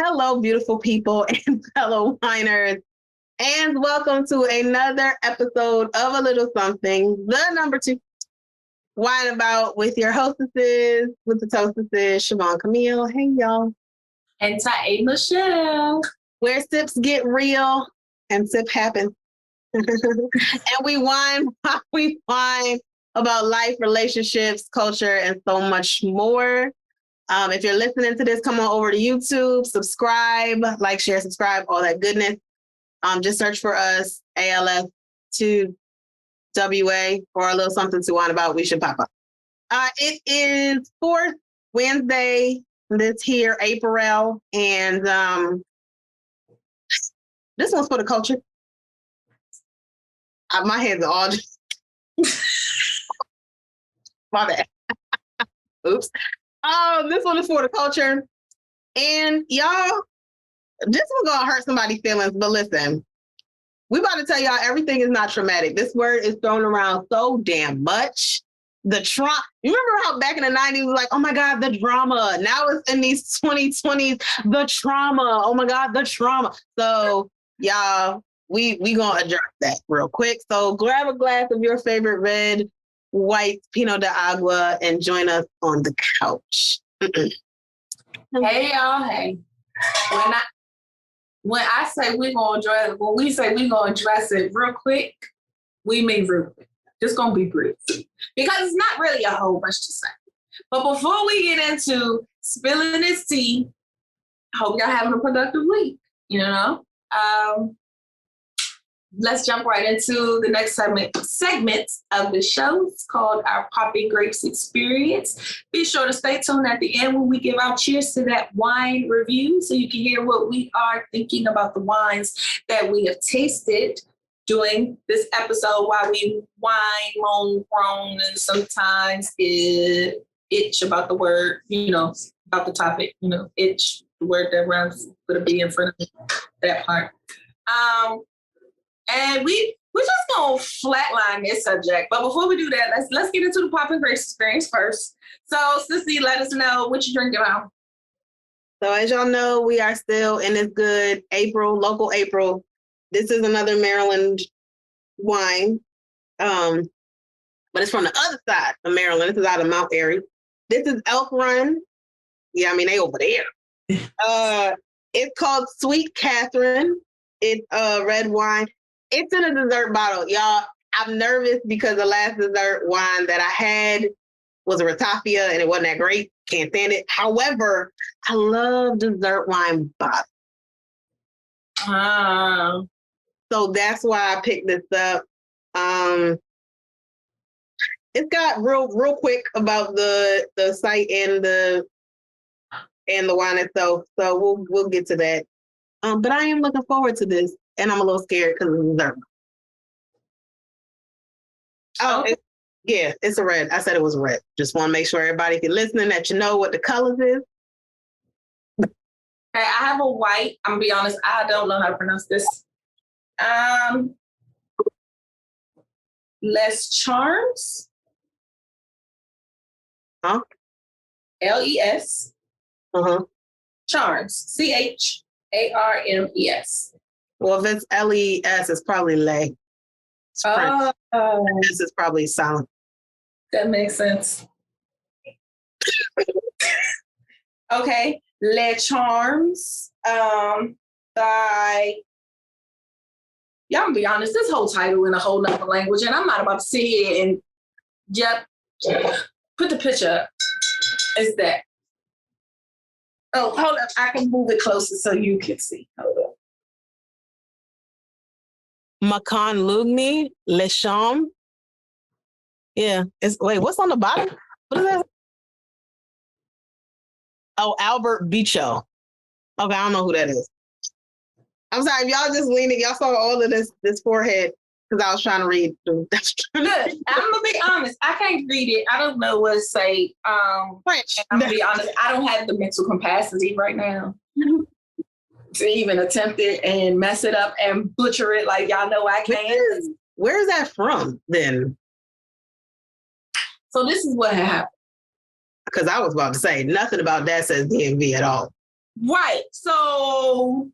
Hello, beautiful people and fellow whiners, and welcome to another episode of A Little Something, the number 2 Wine About with your hostesses, with the toastesses, Siobhan Camille. Hey, y'all. And Tae Michelle. Where sips get real and sip happens. And we wine about life, relationships, culture, and so much more. If you're listening to this, come on over to YouTube, subscribe, like, share, subscribe, all that goodness. Just search for us, ALF2WA, or A Little Something to Wine About. We should pop up. It is 4th Wednesday this here, April, and this one's for the culture. My head's all just... My bad. Oops. This one is for the culture. And y'all, this one's gonna hurt somebody's feelings, but listen, we about to tell y'all everything is not traumatic. This word is thrown around so damn much. You remember how back in the 90s, was like, oh my God, the drama. Now it's in these 2020s, the trauma. Oh my God, the trauma. So y'all, we gonna address that real quick. So grab a glass of your favorite red, white Pinot de Agua and join us on the couch. Hey y'all, hey. When I say we're gonna address it, when we say we're gonna address it real quick, we mean real quick. Just gonna be brief. Because it's not really a whole bunch to say. But before we get into spilling this tea, I hope y'all having a productive week, you know? Let's jump right into the next segment of the show. It's called our Popping Grapes Experience. Be sure to stay tuned at the end when we give our cheers to that wine review so you can hear what we are thinking about the wines that we have tasted during this episode while we whine, moan, groan, and sometimes itch about the word, about the topic, itch, the word that rhymes with a B in front of that part. And we're just gonna flatline this subject. But before we do that, let's get into the Popping Grapes Experience first. So, Sissy, let us know what you're drinking about. So as y'all know, we are still in this good local April. This is another Maryland wine. But it's from the other side of Maryland. This is out of Mount Airy. This is Elk Run. Yeah, I mean, they over there. It's called Sweet Katherine. It's red wine. It's in a dessert bottle. Y'all, I'm nervous because the last dessert wine that I had was a ratafia and it wasn't that great. Can't stand it. However, I love dessert wine bottles. So that's why I picked this up. It's got real quick about the site and the wine itself. So we'll get to that. But I am looking forward to this. And I'm a little scared because of the dessert. It's a red. I said it was a red. Just want to make sure everybody, if you're listening, that you know what the colors is. Okay, I have a white. I'm going to be honest, I don't know how to pronounce this. Les Charms. Huh? LES. Charms. CHARMES. Well, if it's LES, it's probably lay. This is probably silent. That makes sense. Okay. Les Charms by... Y'all gonna be honest, this whole title in a whole nother language, and I'm not about to sit here and put the picture up. It's that. Oh, hold up. I can move it closer so you can see. Hold up. Mâcon-Lugny, Les Charmes. Yeah. What's on the bottom? What is that? Oh, Albert Bichot. Okay, I don't know who that is. I'm sorry, if y'all just leaning, y'all saw all of this forehead because I was trying to read. Good. I'm gonna be honest. I can't read it. I don't know what to say. French. I'm gonna be honest. I don't have the mental capacity right now to even attempt it and mess it up and butcher it like y'all know I can. Where is that from then? So this is what happened. Because I was about to say nothing about that says DMV at all. Right. So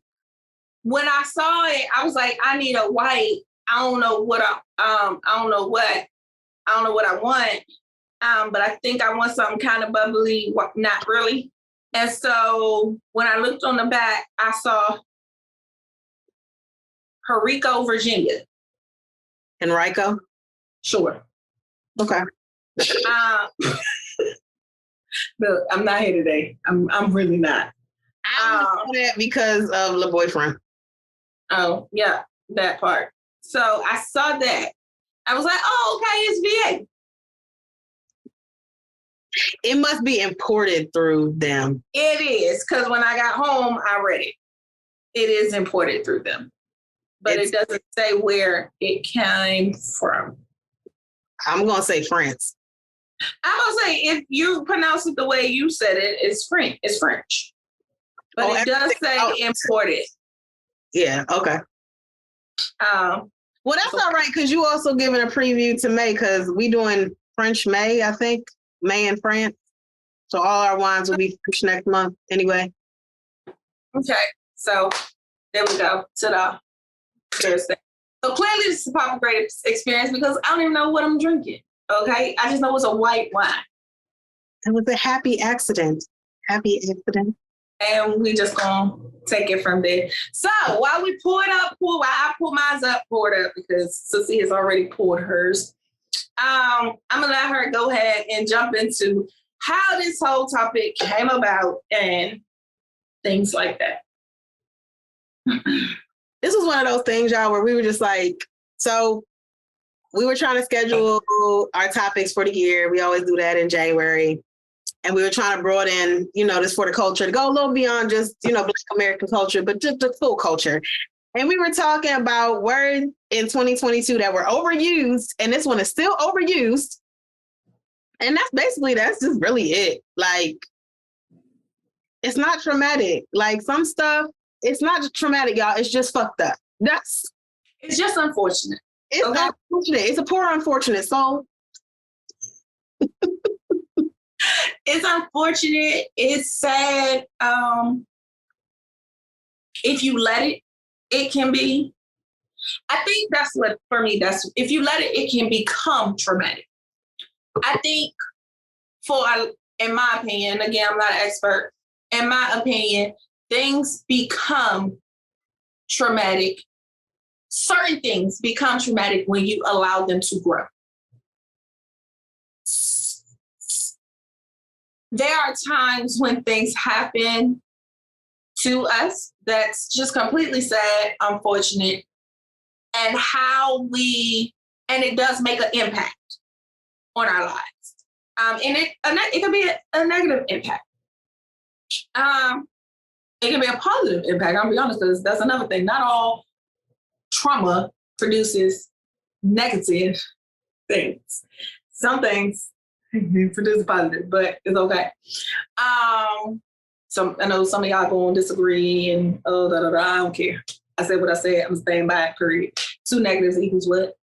when I saw it, I was like, I need a white. I don't know what I don't know what I want. But I think I want something kind of bubbly, not really. And so when I looked on the back, I saw Henrico, Virginia. Henrico? Sure. Okay. Look, I'm not here today. I'm really not. I know that because of the boyfriend. Oh, yeah, that part. So I saw that. I was like, oh, okay, it's VA. It must be imported through them. It is, because when I got home, I read it. It is imported through them. But it doesn't say where it came from. I'm going to say France. I'm going to say, if you pronounce it the way you said it, it's French. It's French. But it does say imported. Yeah, okay. Well, that's all right, because you also giving a preview to May, because we doing French May, I think. May in France. So all our wines will be French next month anyway. Okay. So there we go. Ta-da. Thursday. So clearly this is a Papa Great experience because I don't even know what I'm drinking. Okay. I just know it's a white wine. It was a happy accident. Happy accident. And we just gonna take it from there. So while we while I pull mine up, pour it up because Sissy has already poured hers. I'm gonna let her go ahead and jump into how this whole topic came about and things like that. This was one of those things, y'all, where we were just like, so we were trying to schedule our topics for the year. We always do that in January. And we were trying to broaden, this for the culture, to go a little beyond just, Black American culture, but just the full culture. And we were talking about words in 2022 that were overused. And this one is still overused. And that's just really it. Like, it's not traumatic. Like some stuff, it's not traumatic, y'all. It's just fucked up. It's just unfortunate. It's unfortunate. It's a poor unfortunate soul. It's unfortunate. It's sad. If you let it, it can be. I think that's what, for me, if you let it can become traumatic. I think in my opinion, again, I'm not an expert. In my opinion, things become traumatic. Certain things become traumatic when you allow them to grow. There are times when things happen to us that's just completely sad, unfortunate, and and it does make an impact on our lives. And it can be a negative impact. It can be a positive impact. I'll be honest, because that's another thing. Not all trauma produces negative things. Some things produce positive, but it's okay. I know some of y'all going to disagree and I don't care. I said what I said. I'm staying by it, period. 2 negatives equals what?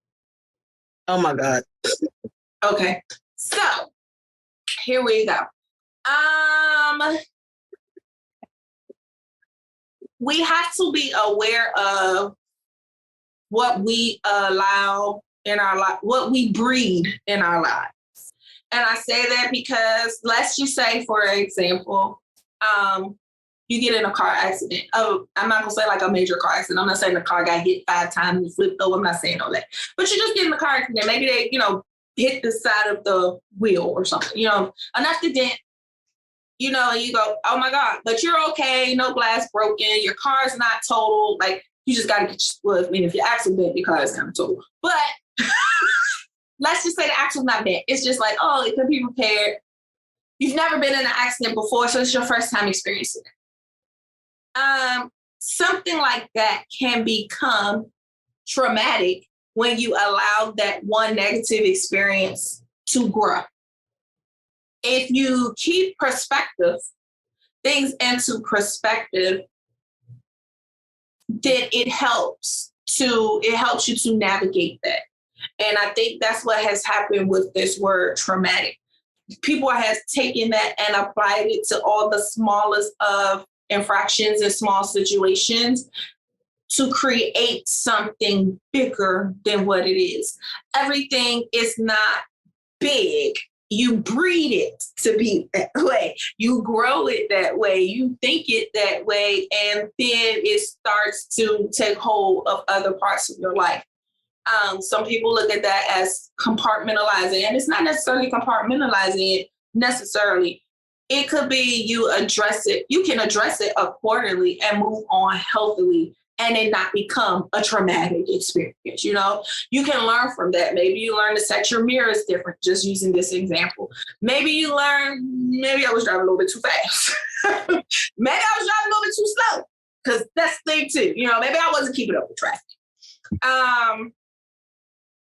Oh my God. Okay. So here we go. We have to be aware of what we allow in our life, what we breed in our lives. And I say that because let's just say, for example, you get in a car accident. Oh, I'm not gonna say like a major car accident. I'm not saying the car got hit 5 times and flipped over. I'm not saying all that. But you just get in a car accident. Maybe they, hit the side of the wheel or something, enough to dent, and you go, oh my God, but you're okay. No glass broken. Your car's not totaled. Like, you just got to get, if your axle bent, your car is kind of totaled. But let's just say the axle's not bent. It's just like, oh, it can be repaired. You've never been in an accident before, so it's your first time experiencing it. Something like that can become traumatic when you allow that one negative experience to grow. If you keep things into perspective, then it helps you to navigate that. And I think that's what has happened with this word traumatic. People have taken that and applied it to all the smallest of infractions and small situations to create something bigger than what it is. Everything is not big. You breed it to be that way. You grow it that way. You think it that way. And then it starts to take hold of other parts of your life. Some people look at that as compartmentalizing, and it's not necessarily compartmentalizing it necessarily. It could be you address it. You can address it accordingly and move on healthily and it not become a traumatic experience. You know, you can learn from that. Maybe you learn to set your mirrors different, just using this example. Maybe you learn, maybe I was driving a little bit too fast. Maybe I was driving a little bit too slow, because that's the thing too. You know, maybe I wasn't keeping up with traffic.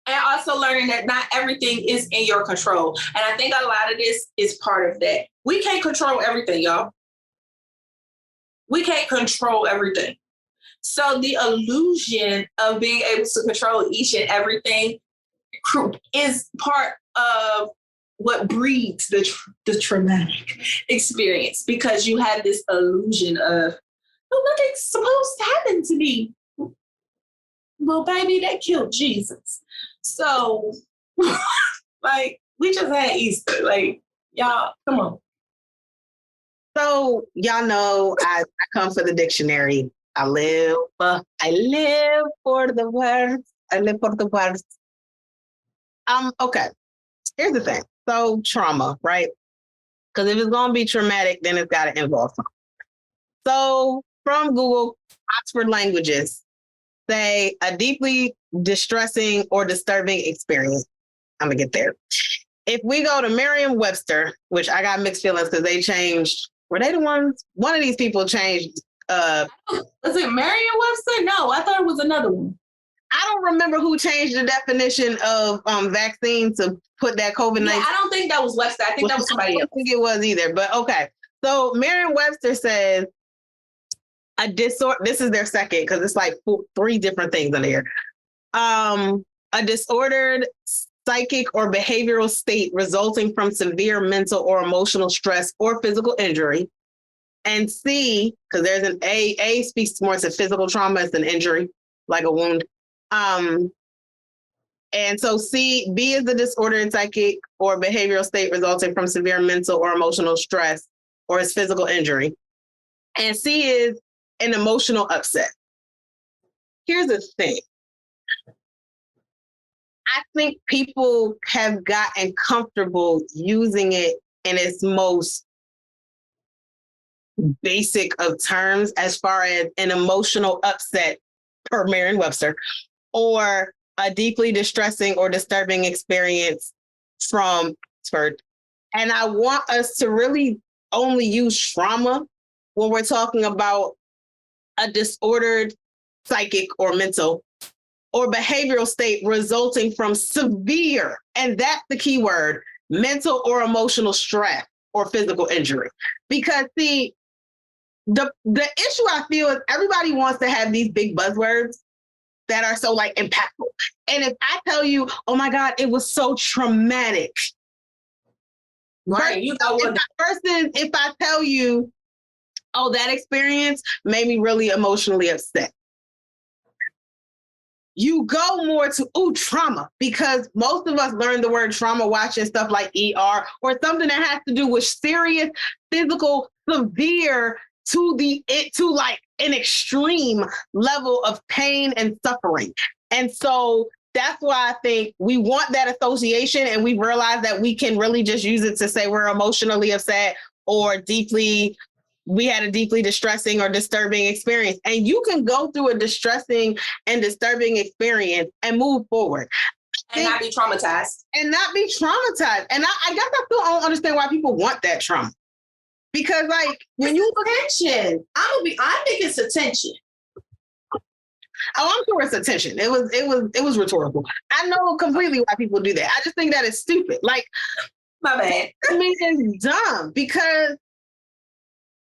And also learning that not everything is in your control. And I think a lot of this is part of that. We can't control everything, y'all. We can't control everything. So the illusion of being able to control each and everything is part of what breeds the traumatic experience, because you have this illusion of, oh, nothing's supposed to happen to me. Well, baby, they killed Jesus. So, like, we just had Easter. Like, y'all, come on. So, y'all know I come for the dictionary. I live for the words. I live for the words. Okay. Here's the thing. So, trauma, right? Because if it's going to be traumatic, then it's got to involve something. So, from Google, Oxford Languages say a deeply distressing or disturbing experience. I'm going to get there. If we go to Merriam-Webster, which I got mixed feelings because they changed, were they the ones? One of these people changed. Was it Merriam-Webster? No, I thought it was another one. I don't remember who changed the definition of vaccine to put that COVID-19. Yeah, I don't think that was Webster. I think that was somebody else. I don't think it was either, but okay. So Merriam-Webster says a disorder. This is their second, because it's like three different things in there. A disordered psychic or behavioral state resulting from severe mental or emotional stress or physical injury. And C, because there's an A speaks more to physical trauma, it's an injury, like a wound. And so B is the disordered psychic or behavioral state resulting from severe mental or emotional stress or its physical injury. And C is an emotional upset. Here's the thing. I think people have gotten comfortable using it in its most basic of terms, as far as an emotional upset per Merriam-Webster, or a deeply distressing or disturbing experience from Oxford. And I want us to really only use trauma when we're talking about a disordered psychic or mental or behavioral state resulting from severe, and that's the key word, mental or emotional stress or physical injury. Because see, the issue I feel is everybody wants to have these big buzzwords that are so like impactful. And if I tell you, oh my God, it was so traumatic. Right. Versus if I tell you, oh, that experience made me really emotionally upset. You go more to, trauma, because most of us learn the word trauma watching stuff like ER or something that has to do with serious, physical, severe to like an extreme level of pain and suffering. And so that's why I think we want that association, and we realize that we can really just use it to say we're emotionally upset or we had a deeply distressing or disturbing experience. And you can go through a distressing and disturbing experience and move forward. And not be traumatized. And I guess I still don't understand why people want that trauma. Because like when you attention, I think it's attention. Oh, I'm sure it's attention. It was rhetorical. I know completely why people do that. I just think that is stupid. Like, my bad. I mean, it's dumb, because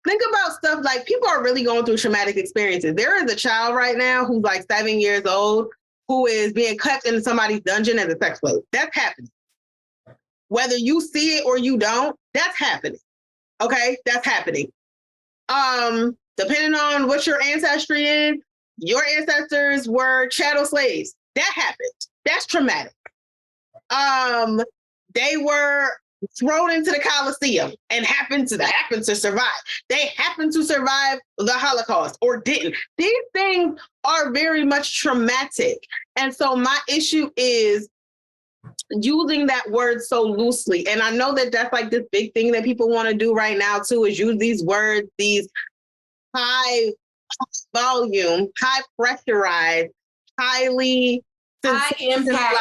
think about stuff like people are really going through traumatic experiences. There is a child right now who's like 7 years old who is being kept in somebody's dungeon as a sex slave. That's happening. Whether you see it or you don't, that's happening. Okay, that's happening. Depending on what your ancestry is, your ancestors were chattel slaves. That happened. That's traumatic. They were thrown into the Colosseum and happened to survive. They happened to survive the Holocaust or didn't. These things are very much traumatic. And so my issue is using that word so loosely. And I know that that's like this big thing that people want to do right now too, is use these words, these high volume, high pressurized, highly high impact,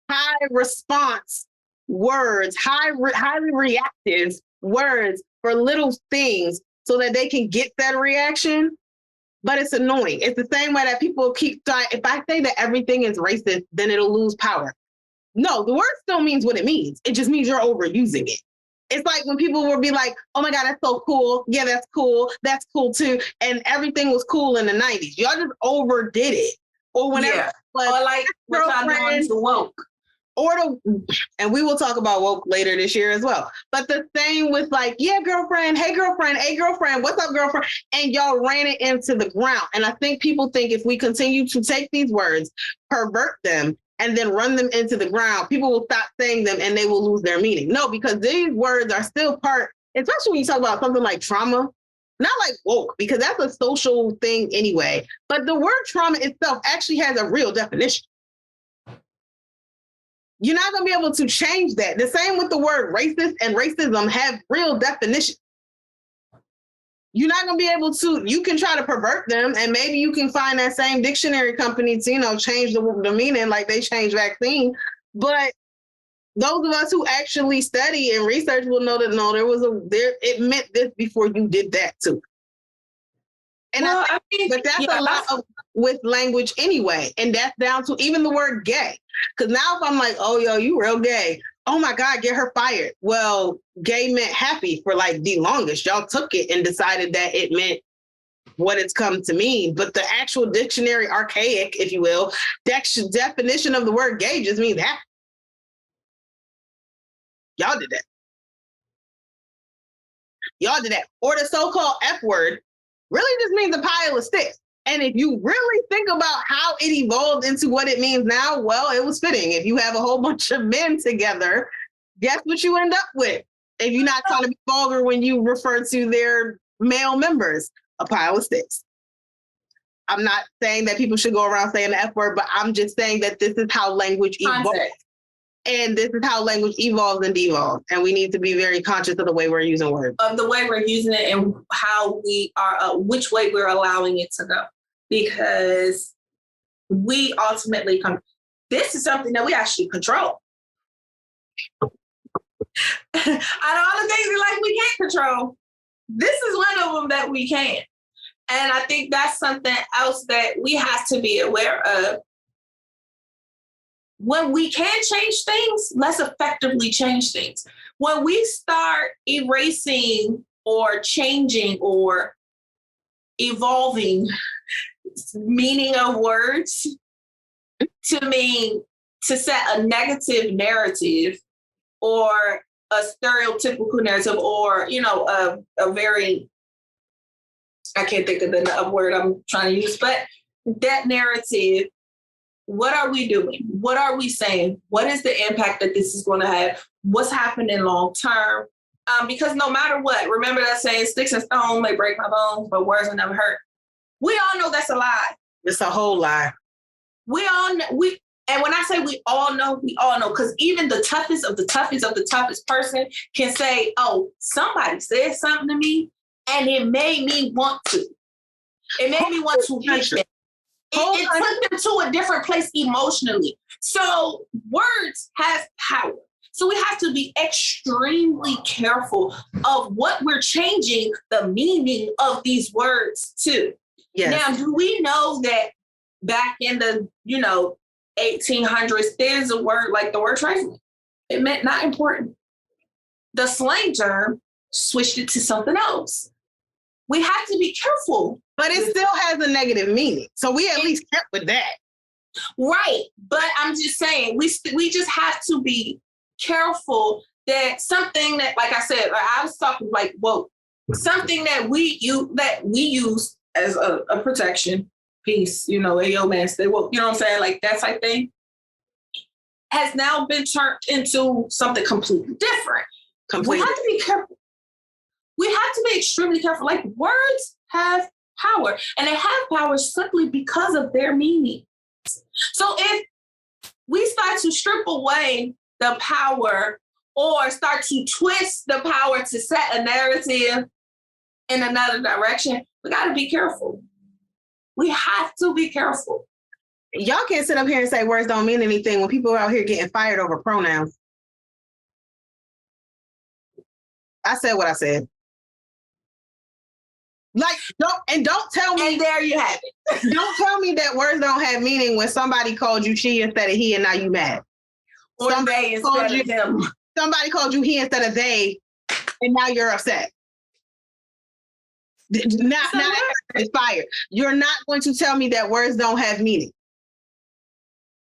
high response words, highly reactive words for little things so that they can get that reaction. But it's annoying. It's the same way that people keep trying. If I say that everything is racist, then it'll lose power. No, the word still means what it means. It just means you're overusing it. It's like when people will be like, oh my God, that's so cool. Yeah, that's cool. That's cool too. And everything was cool in the 90s. Y'all just overdid it. Or whenever. Yeah. Or like what y'all doing to woke. And we will talk about woke later this year as well. But the same with like, yeah, girlfriend, hey, girlfriend, what's up, girlfriend? And y'all ran it into the ground. And I think people think if we continue to take these words, pervert them, and then run them into the ground, people will stop saying them and they will lose their meaning. No, because these words are still part, especially when you talk about something like trauma, not like woke, because that's a social thing anyway. But the word trauma itself actually has a real definition. You're not going to be able to change that. The same with the word racist and racism have real definitions. You're not going to be able to, you can try to pervert them, and maybe you can find that same dictionary company to, change the meaning like they change vaccine. But those of us who actually study and research will know that no, it meant this before you did that too. And but that's a lot with language anyway. And that's down to even the word gay. Because now if I'm like, oh, yo, you real gay. Oh my God, get her fired. Well, gay meant happy for like the longest. Y'all took it and decided that it meant what it's come to mean. But the actual dictionary, archaic, if you will, definition of the word gay just means happy. Y'all did that. Y'all did that. Or the so-called F word really just means a pile of sticks. And if you really think about how it evolved into what it means now, well, it was fitting. If you have a whole bunch of men together, guess what you end up with? If you're not trying to be vulgar when you refer to their male members, a pile of sticks. I'm not saying that people should go around saying the F word, but I'm just saying that this is how language evolves. And this is how language evolves and devolves. And we need to be very conscious of the way we're using words. Of the way we're using it and how we are, which way we're allowing it to go. Because we ultimately this is something that we actually control. Out of all the things we can't control, this is one of them that we can. And I think that's something else that we have to be aware of. When we can change things, let's effectively change things. When we start erasing or changing or evolving meaning of words to set a negative narrative or a stereotypical narrative or, a very, I can't think of the word I'm trying to use, but that narrative, what are we doing? What are we saying? What is the impact that this is going to have? What's happening long term? Because no matter what, remember that saying, sticks and stones may break my bones, but words will never hurt. We all know that's a lie. It's a whole lie. We all know, and when I say we all know, because even the toughest of the toughest person can say, oh, somebody said something to me, and it made me want to. It made me want to hit them. It took them to a different place emotionally. So words have power. So we have to be extremely careful of what we're changing the meaning of these words to. Yes. Now, do we know that back in the, 1800s, there's a word like the word trifling? It meant not important. The slang term switched it to something else. We have to be careful. But it still has a negative meaning. So we at least kept with that. Right. But I'm just saying, we just have to be careful that something that, like I said, I was talking like woke. something that we use as a protection piece, you know, hey, yo, man, stay woke, you know what I'm saying? Like that type thing has now been turned into something completely different. We have to be careful. We have to be extremely careful. Like words have power, and they have power simply because of their meaning. So if we start to strip away the power or start to twist the power to set a narrative in another direction, we got to be careful. We have to be careful. Y'all can't sit up here and say words don't mean anything when people are out here getting fired over pronouns. I said what I said. Like, don't tell me. And there you have it. Don't tell me that words don't have meaning when somebody called you she instead of he and now you mad. Or somebody they instead of them. Somebody called you he instead of they and now you're upset. Now it's fired. You're not going to tell me that words don't have meaning.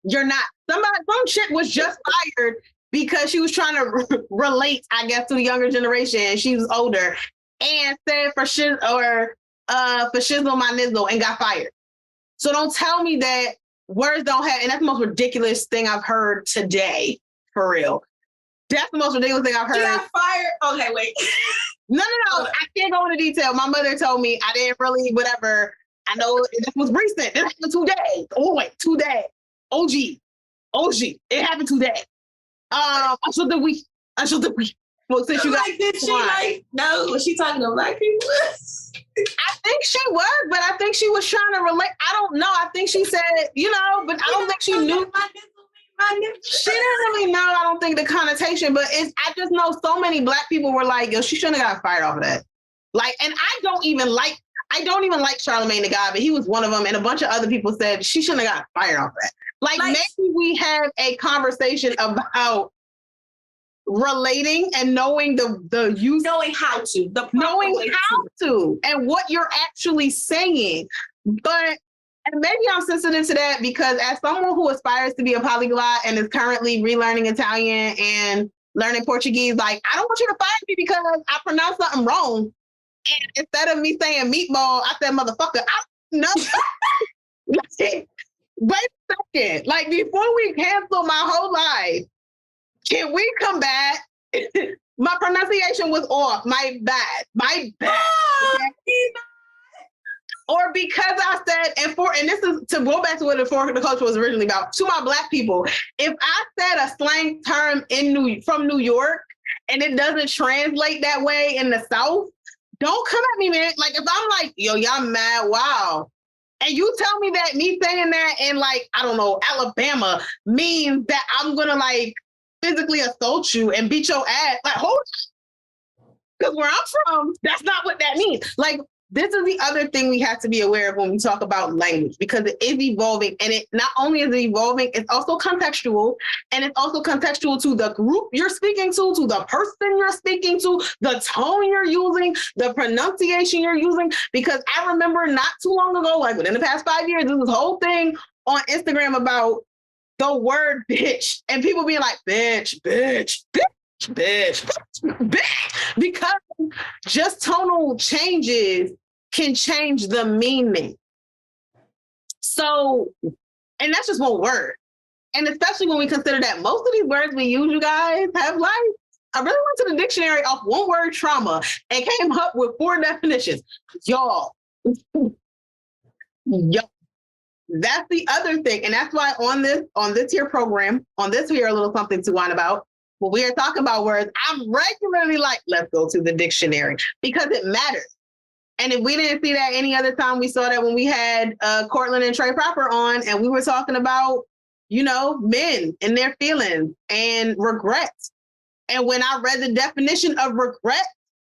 You're not. Some chick was just fired because she was trying to relate, I guess, to the younger generation. She was older and said for shizzle my nizzle and got fired. So don't tell me that words don't have, and that's the most ridiculous thing I've heard today, for real. That's the most ridiculous thing I've heard. You got fired? Okay, wait. No. I can't go into detail. My mother told me I didn't really, whatever. I know this was recent. It happened 2 days. Oh, wait, 2 days. OG. It happened today. I should the week. Well, since you got like, did she like? No, was she talking to black people? I think she was, but I think she was trying to relate. I don't know. I think she said, you know, but I don't think she knew. She didn't really know. I don't think the connotation, but I just know so many black people were like, yo, she shouldn't have got fired off of that. Like, and I don't even like Charlamagne the God, but he was one of them, and a bunch of other people said she shouldn't have got fired off of that. Like maybe we have a conversation about relating and knowing the use, knowing how to, and what you're actually saying. But and maybe I'm sensitive to that because as someone who aspires to be a polyglot and is currently relearning Italian and learning Portuguese, like I don't want you to fire me because I pronounced something wrong. And instead of me saying meatball, I said motherfucker. No. Wait a second. Like before we cancel my whole life, can we come back? My pronunciation was off. My bad. Okay? Or because I said, and this is to go back to what the culture was originally about, to my black people, if I said a slang term from New York and it doesn't translate that way in the South, don't come at me, man. Like if I'm like, yo, y'all mad, wow. And you tell me that me saying that in like, I don't know, Alabama means that I'm gonna like physically assault you and beat your ass. Like, hold on. Because where I'm from, that's not what that means. Like, this is the other thing we have to be aware of when we talk about language, because it is evolving, and it not only is it evolving, it's also contextual, and it's also contextual to the group you're speaking to the person you're speaking to, the tone you're using, the pronunciation you're using. Because I remember not too long ago, like within the past 5 years, there's this whole thing on Instagram about the word bitch, and people being like, bitch, because just tonal changes can change the meaning. So, and that's just one word. And especially when we consider that most of these words we use, you guys, have life. I really went to the dictionary off one word, trauma, and came up with 4 definitions. Y'all. That's the other thing. And that's why on this here program, on this here, a little something to whine about, when we are talking about words, I'm regularly like, let's go to the dictionary because it matters. And if we didn't see that any other time, we saw that when we had Cortland and Trey Proper on, and we were talking about, you know, men and their feelings and regret. And when I read the definition of regret,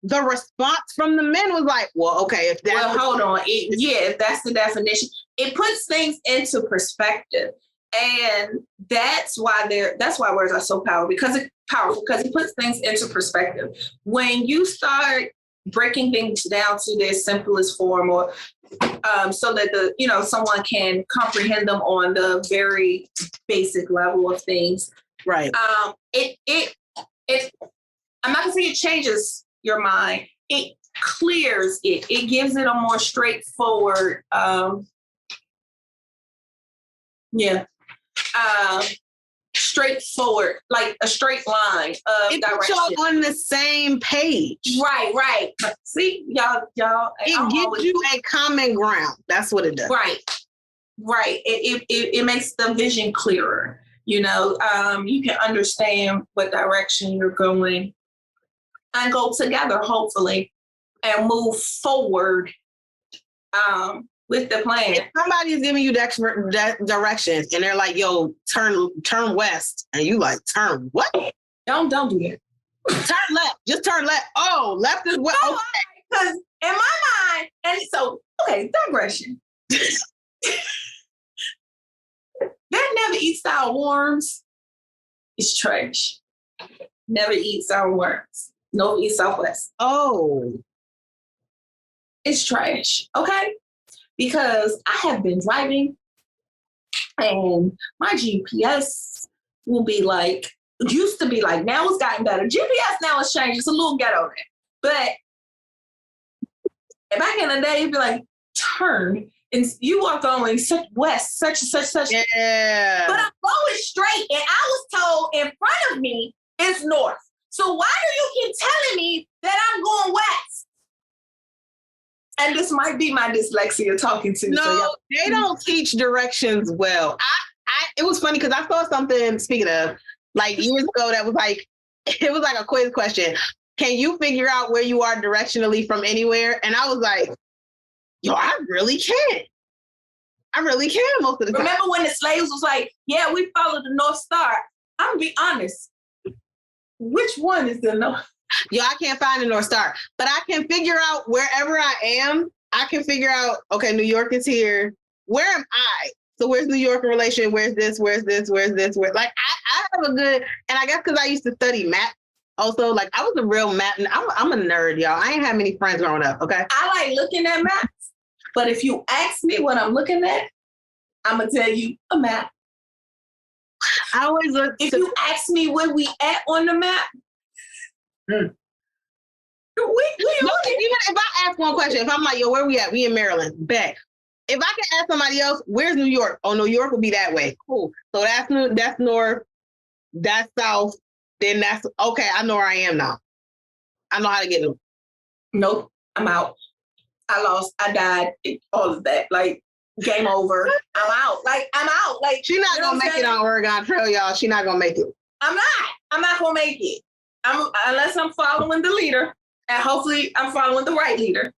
the response from the men was like, well, okay, if that's... Well, hold on. If that's the definition, it puts things into perspective. And that's why words are so powerful, because it puts things into perspective. When you start breaking things down to their simplest form, or so that someone can comprehend them on the very basic level of things. Right. I'm not gonna say it changes your mind. It clears it. It gives it a more straightforward, straightforward, like a straight line of direction. It's on the same page. Right. See, y'all. It gives you a common ground. That's what it does. Right. It makes the vision clearer. You know, you can understand what direction you're going and go together, hopefully, and move forward with the plan. If somebody's giving you directions and they're like, yo, turn west, and you like, turn what? Don't do that. Turn left. Just turn left. Oh, left is what? Okay. Because in my mind, and so, okay, digression. That never eat style worms is trash. Never eat sour worms. No eat Southwest. Oh. It's trash, okay? Because I have been driving and my GPS will be like, used to be like, now it's gotten better. GPS now has changed. It's a little ghetto there. But back in the day, it'd be like, turn. And you are going west, such. Yeah. But I'm going straight. And I was told in front of me is north. So why do you keep telling me that I'm going west? And this might be my dyslexia talking to you. No, they don't teach directions well. It was funny because I saw something, speaking of, like years ago that was like, it was like a quiz question. Can you figure out where you are directionally from anywhere? And I was like, yo, I really can. I really can most of the time. Remember when the slaves was like, yeah, we follow the North Star. I'm going to be honest. Which one is the North? Yo, I can't find the North Star, but I can figure out wherever I am. I can figure out, okay, New York is here. Where am I? So where's New York in relation? Where's this? Like, I have a good, and I guess because I used to study map also, like I was a real map, and I'm a nerd, y'all. I ain't had many friends growing up, okay? I like looking at maps, but if you ask me what I'm looking at, I'm going to tell you a map. I always look. If you ask me where we at on the map, even if I ask one question, if I'm like, yo, where we at? We in Maryland. Bet. If I can ask somebody else, where's New York? Oh, New York will be that way. Cool. So that's north, that's south, then that's, okay, I know where I am now. I know how to get them. Nope, I'm out. I lost, I died, all of that. Like, game over. I'm out. Like, she's not going to make it on Oregon Trail, y'all. She's not going to make it. I'm not going to make it. Unless I'm following the leader, and hopefully I'm following the right leader.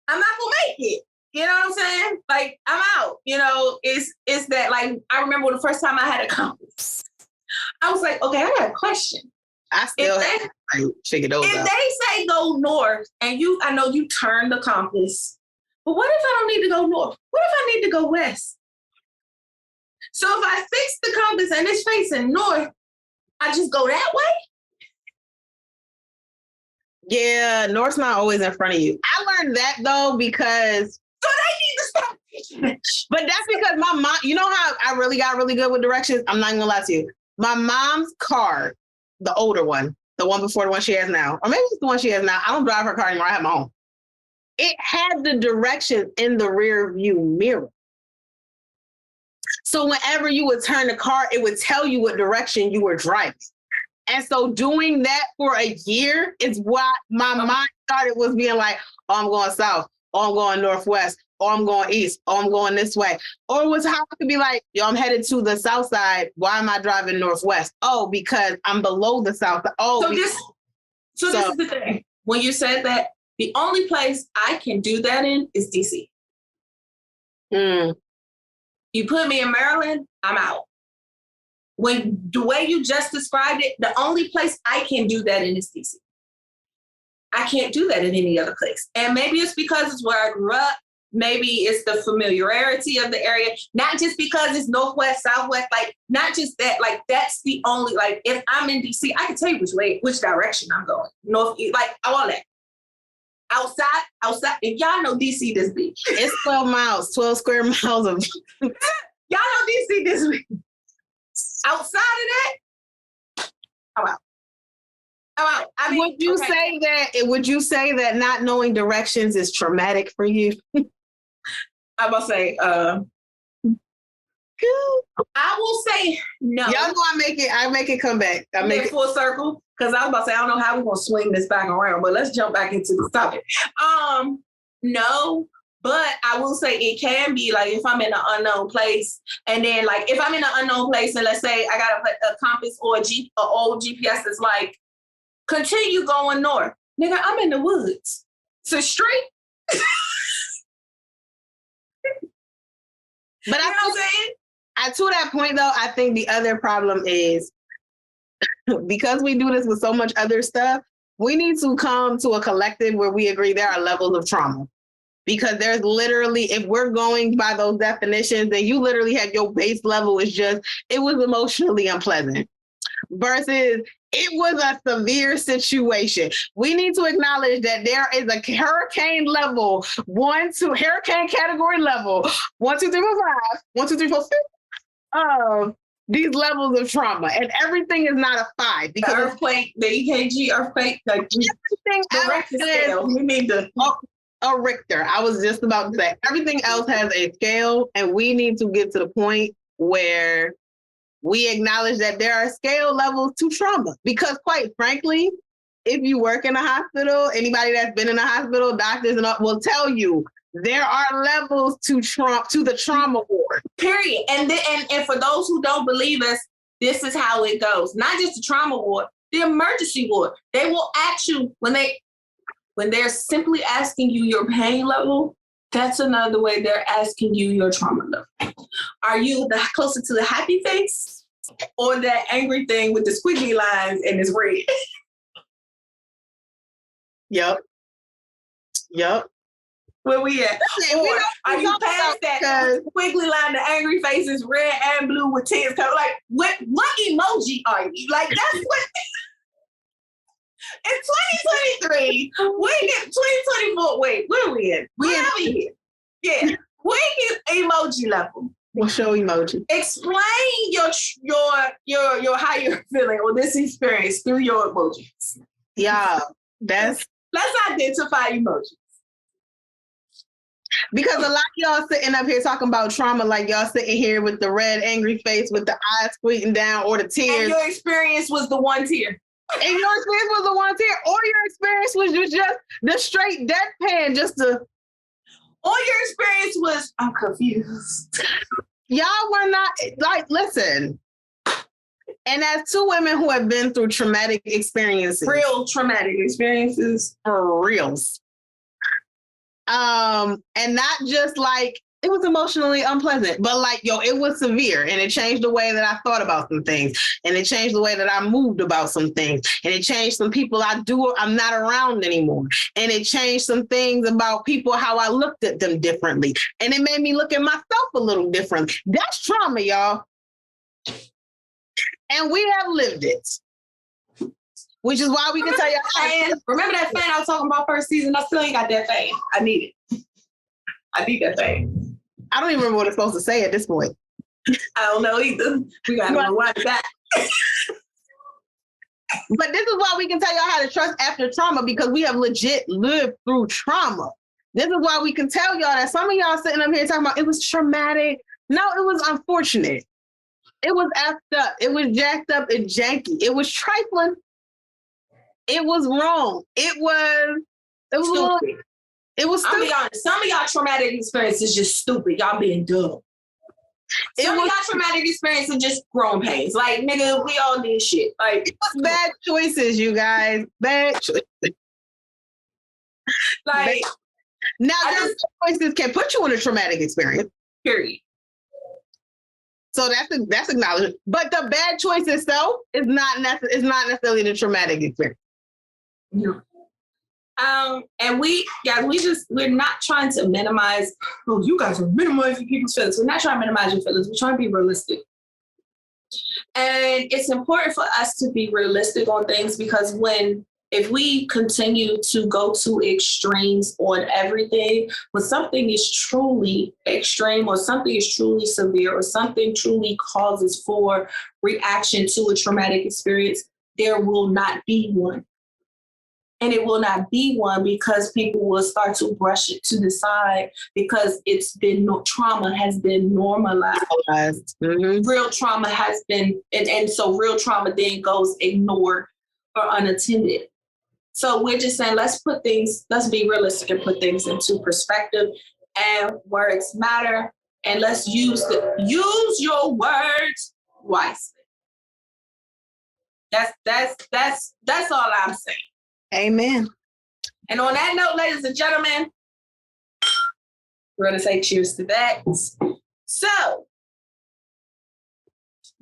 I'm not going to make it. You know what I'm saying? Like, I'm out. You know, it's that, like, I remember the first time I had a compass. I was like, okay, I got a question. I still have to figure those out. If they say go north, and I know you turn the compass, but what if I don't need to go north? What if I need to go west? So if I fix the compass and it's facing north, I just go that way? Yeah, north's not always in front of you. I learned that, though, because... So they need to stop teaching it. But that's because my mom... You know how I really got really good with directions? I'm not going to lie to you. My mom's car, the older one, the one before the one she has now, or maybe it's the one she has now. I don't drive her car anymore. I have my own. It had the directions in the rear view mirror. So whenever you would turn the car, it would tell you what direction you were driving. And so doing that for a year is what my mind started was being like, oh, I'm going south, or I'm going northwest, or I'm going east, or I'm going this way. Or it was how I could be like, yo, I'm headed to the south side. Why am I driving northwest? Oh, because I'm below the south. Oh, so this is the thing. When you said that, the only place I can do that in is DC. You put me in Maryland, I'm out. When the way you just described it, the only place I can do that in is DC. I can't do that in any other place. And maybe it's because it's where I grew up. Maybe it's the familiarity of the area, not just because it's northwest, southwest, like not just that, like that's the only, like if I'm in DC, I can tell you which direction I'm going. North, like all that. Outside, if y'all know DC this big. It's 12 square miles of... Y'all know DC this big. Outside of that, I'm out. Would you say that not knowing directions is traumatic for you? I'm about to say, I will say no. Y'all know I make it come back. I make it full circle. Because I was about to say, I don't know how we're gonna swing this back around, but let's jump back into the topic. No, but I will say it can be like if I'm in an unknown place, and then like if I'm in an unknown place, and let's say I got a compass or a old GPS that's like, continue going north. Nigga, I'm in the woods. So straight. But you know what I'm saying? To that point though, I think the other problem is because we do this with so much other stuff, we need to come to a collective where we agree there are levels of trauma. Because there's literally, if we're going by those definitions, then you literally have your base level is just, it was emotionally unpleasant. Versus it was a severe situation. We need to acknowledge that there is a hurricane level, hurricane category level, 1, 2, 3, 4, 5, 1, 2, 3, 4, 5. These levels of trauma, and everything is not a 5 because the earthquake, the EKG earthquake, like everything else scale. We need to a Richter. I was just about to say everything else has a scale, and we need to get to the point where we acknowledge that there are scale levels to trauma. Because quite frankly, if you work in a hospital, anybody that's been in a hospital, doctors and all, will tell you there are levels to the trauma ward. Period. And for those who don't believe us, this is how it goes. Not just the trauma ward, the emergency ward. They will ask you when they're simply asking you your pain level. That's another way they're asking you your trauma level. Are you closer to the happy face or that angry thing with the squiggly lines and it's red? Yep. Where we at? Or are you past that squiggly line, the angry faces, red and blue with tears coming? Like, what emoji are you? Like, that's what... In 2023, we get 2024. Wait, where are we in? We are here. Yeah. We get emoji level. What's your emoji? Explain your how you're feeling or this experience through your emojis. Yeah, let's identify emojis. Because a lot of y'all sitting up here talking about trauma, like y'all sitting here with the red angry face with the eyes squeezing down or the tears. And your experience was the one tear. And your experience was the one tear, or your experience was just the straight deadpan, or your experience was, I'm confused. Y'all were not, like, listen. And as two women who have been through traumatic experiences. Real traumatic experiences. For reals. And not just like, it was emotionally unpleasant, but like, it was severe, and it changed the way that I thought about some things, and it changed the way that I moved about some things, and it changed some people I'm not around anymore, and it changed some things about people, how I looked at them differently, and it made me look at myself a little differently. That's trauma, y'all. And we have lived it. Which is why we can tell you. Remember that fan I was talking about first season? I still ain't got that fan. I need it. I need that fan. I don't even remember what it's supposed to say at this point. I don't know either. We got to rewind back. But this is why we can tell y'all how to trust after trauma, because we have legit lived through trauma. This is why we can tell y'all that some of y'all sitting up here talking about it was traumatic. No, it was unfortunate. It was effed up. It was jacked up and janky. It was trifling. It was wrong. It was stupid. It was stupid. I'll be honest. Some of y'all traumatic experiences just stupid. Y'all being dumb. Some of y'all traumatic experiences just growing pains. Like, nigga, we all did shit. Like, it was bad choices, you guys. Bad choices. Like, now those choices can put you in a traumatic experience. Period. So that's acknowledged. But the bad choice itself is not necessarily the traumatic experience. No. And we're not trying to minimize. Oh, you guys are minimizing people's feelings. We're not trying to minimize your feelings. We're trying to be realistic. And it's important for us to be realistic on things, because if we continue to go to extremes on everything, when something is truly extreme or something is truly severe or something truly causes for reaction to a traumatic experience, there will not be one. And it will not be one because people will start to brush it to the side because trauma has been normalized. Mm-hmm. Real trauma has been, and so real trauma then goes ignored or unattended. So we're just saying, let's be realistic and put things into perspective, and words matter. And let's use your words wisely. That's all I'm saying. Amen. And on that note, ladies and gentlemen, we're going to say cheers to that. So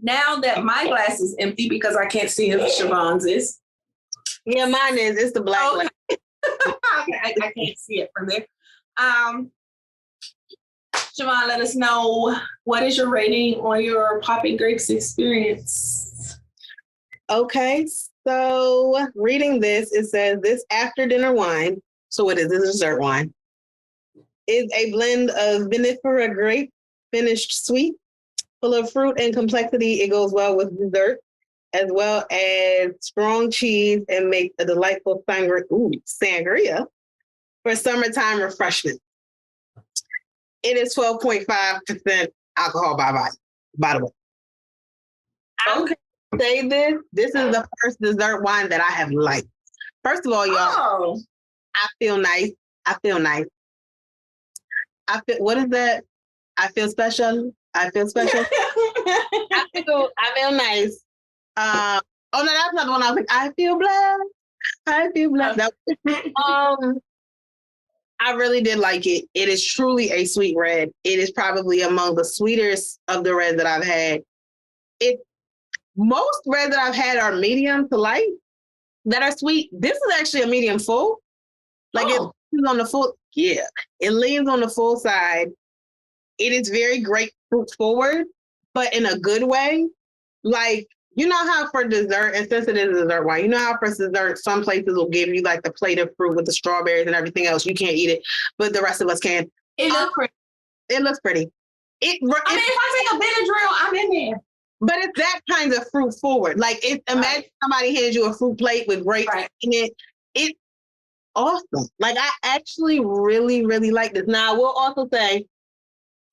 now that my glass is empty because I can't see if Siobhan's is. Yeah, mine is. It's the black glass. I can't see it from there. Siobhan, let us know, what is your rating on your popping grapes experience? Okay, so reading this, it says this after dinner wine, so it is a dessert wine, is a blend of vinifera grape, finished sweet, full of fruit and complexity. It goes well with dessert, as well as strong cheese, and makes a delightful sangria for summertime refreshment. It is 12.5% alcohol by the way. Okay. Say this is the first dessert wine that I have liked. First of all, y'all, I feel nice. What is that? I feel special. I feel nice. Oh no, that's not the one I was like, I feel blessed. I really did like it. It is truly a sweet red. It is probably among the sweetest of the reds that I've had. Most reds that I've had are medium to light that are sweet. This is actually a medium full. Like it leans on the full. Yeah, it leans on the full side. It is very grapefruit forward, but in a good way. Like, you know how for dessert, and since it is a dessert wine, you know how for dessert, some places will give you like the plate of fruit with the strawberries and everything else. You can't eat it, but the rest of us can. It looks pretty. It looks pretty. If I take a Benadryl, I'm in there. But it's that kind of fruit forward. Like, imagine somebody hands you a fruit plate with grapes in it. It's awesome. Like, I actually really, really like this. Now, I will also say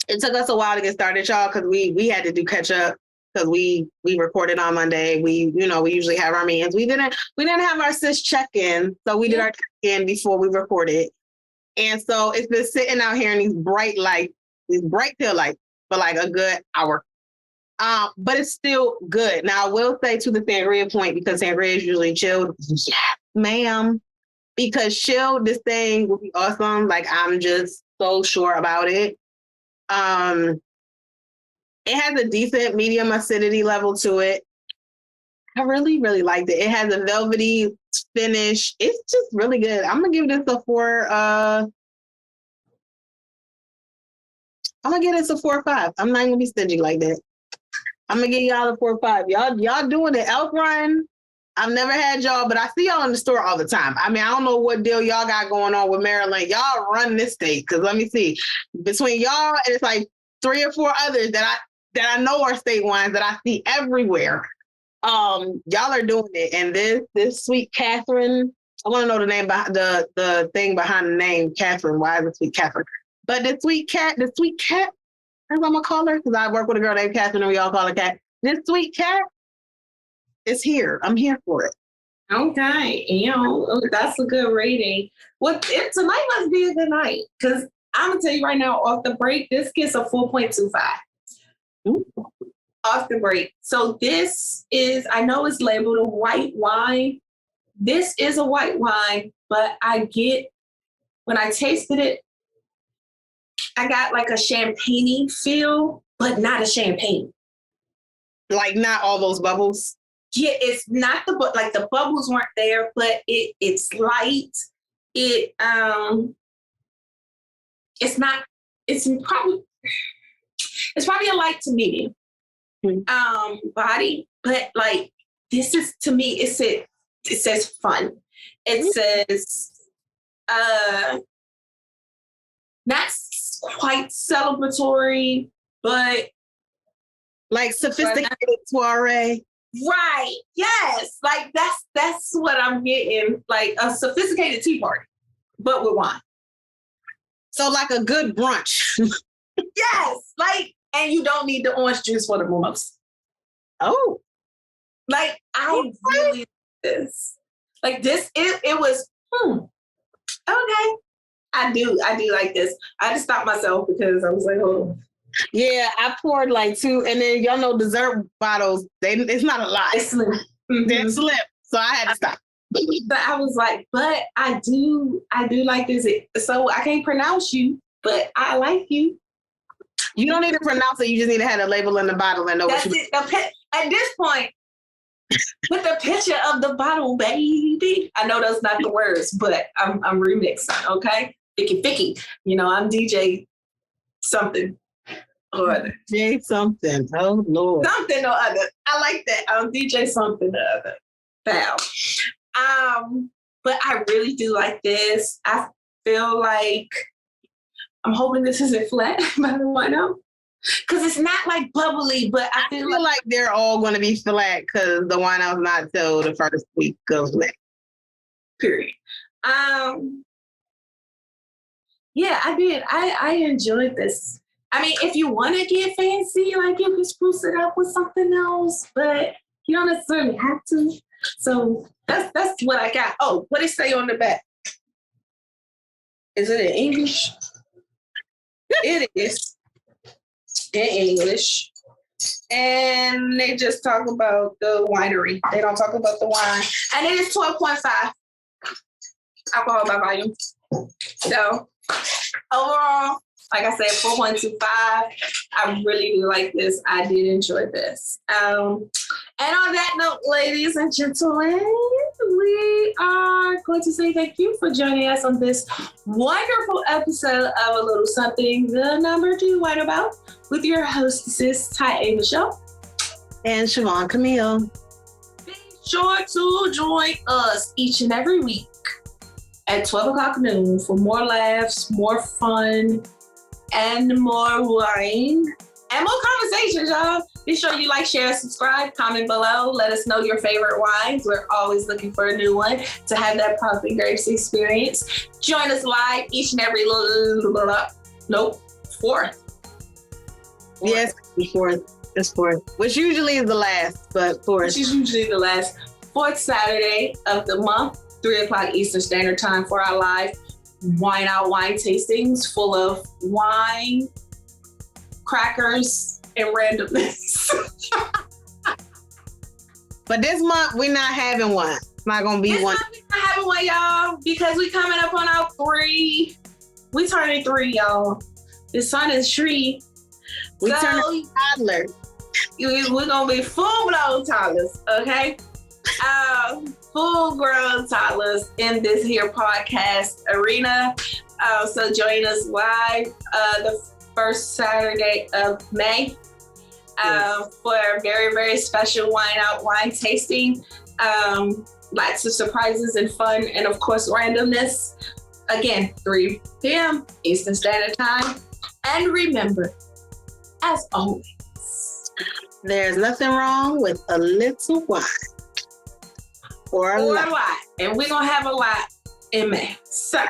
it took us a while to get started, y'all, because we had to do catch up because we recorded on Monday. We usually have our meetings. We didn't have our sis check-in, so we did our check-in before we recorded. And so it's been sitting out here in these bright tail lights for like a good hour. But it's still good. Now, I will say to the sangria point, because sangria is usually chilled. Yes, ma'am. Because chilled, this thing will be awesome. Like, I'm just so sure about it. It has a decent medium acidity level to it. I really, really liked it. It has a velvety finish. It's just really good. I'm gonna give this a 4. I'm gonna give this a 4 or 5. I'm not gonna be stingy like that. I'm gonna give y'all a 4 or 5. Y'all doing the elk run. I've never had y'all, but I see y'all in the store all the time. I mean, I don't know what deal y'all got going on with Maryland. Y'all run this state, because let me see. Between y'all, and it's like 3 or 4 others that I know are state wines that I see everywhere. Y'all are doing it, and this sweet Katherine. I want to know the name behind the thing behind the name Katherine. Why is it sweet Katherine? But the sweet cat. As I'm gonna call her, because I work with a girl named Katherine, and we all call her Cat. This sweet cat is here. I'm here for it. Okay, that's a good rating. Tonight must be a good night, because I'm gonna tell you right now, off the break, this gets a 4.25. Off the break. So this is, I know it's labeled a white wine. This is a white wine, but when I tasted it, I got like a champagne-y feel, but not a champagne. Like, not all those bubbles. Yeah, it's not the bubbles weren't there, but it's light. It's probably a light to medium body, but like, this is, to me, it says fun. It says not quite celebratory, but like sophisticated soiree. Right. Yes. Like that's what I'm getting. Like a sophisticated tea party, but with wine. So like a good brunch. Yes. Like, and you don't need the orange juice for the mimosa. Oh. Like I really this. Like this, it was okay. I do like this. I just stopped myself because I was like, oh. Yeah, I poured like 2, and then y'all know dessert bottles, it's not a lot. It's slim. They're slim. So I had to stop. But I was like, but I do like this. So I can't pronounce you, but I like you. You don't need to pronounce it. You just need to have a label in the bottle and know That's what you it. At this point, with the picture of the bottle, baby. I know those not the words, but I'm remixing, okay? Ficky. You know, I'm DJ something or other. DJ something. Oh, Lord. Something or other. I like that. I'm DJ something or other. Foul. But I really do like this. I feel like I'm hoping this isn't flat by the way now. Because it's not like bubbly, but I feel like they're all going to be flat because the wine out's not till the first week of May. Period. Yeah, I did. I enjoyed this. I mean, if you want to get fancy, like you can spruce it up with something else, but you don't necessarily have to. So that's what I got. Oh, what did it say on the back? Is it in English? It is in English. And they just talk about the winery. They don't talk about the wine. And it is 12.5 alcohol by volume. So overall, like I said, 4.25. I really do like this. I did enjoy this. And on that note, ladies and gentlemen, we are going to say thank you for joining us on this wonderful episode of A Little Something, the number 2 Wine About, with your hostesses, Ty Bichot and Siobhan Camille. Be sure to join us each and every week at 12 o'clock noon for more laughs, more fun, and more wine. And more conversations, y'all. Be sure you like, share, subscribe, comment below. Let us know your favorite wines. We're always looking for a new one to have that Poppy Grapes experience. Join us live each and every fourth. Yes, fourth. It's fourth. Which usually is the last, but fourth. Which is usually the last. Fourth Saturday of the month, 3 o'clock Eastern Standard Time for our live wine out wine tastings full of wine, crackers, and randomness. But this month we're not having one. It's not gonna be one. We're not having one, y'all, because we coming up on our 3. We turning 3, y'all. The son is 3. We turning toddlers. We're gonna be full-blown toddlers, okay? Full-grown toddlers in this here podcast arena. So join us live the first Saturday of May for a very, very special wine tasting. Lots of surprises and fun, and of course randomness. Again, 3 p.m. Eastern Standard Time. And remember, as always, there's nothing wrong with a little wine. Or a lot. And we're going to have a lot in May. So,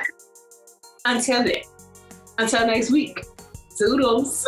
until then, until next week, toodles.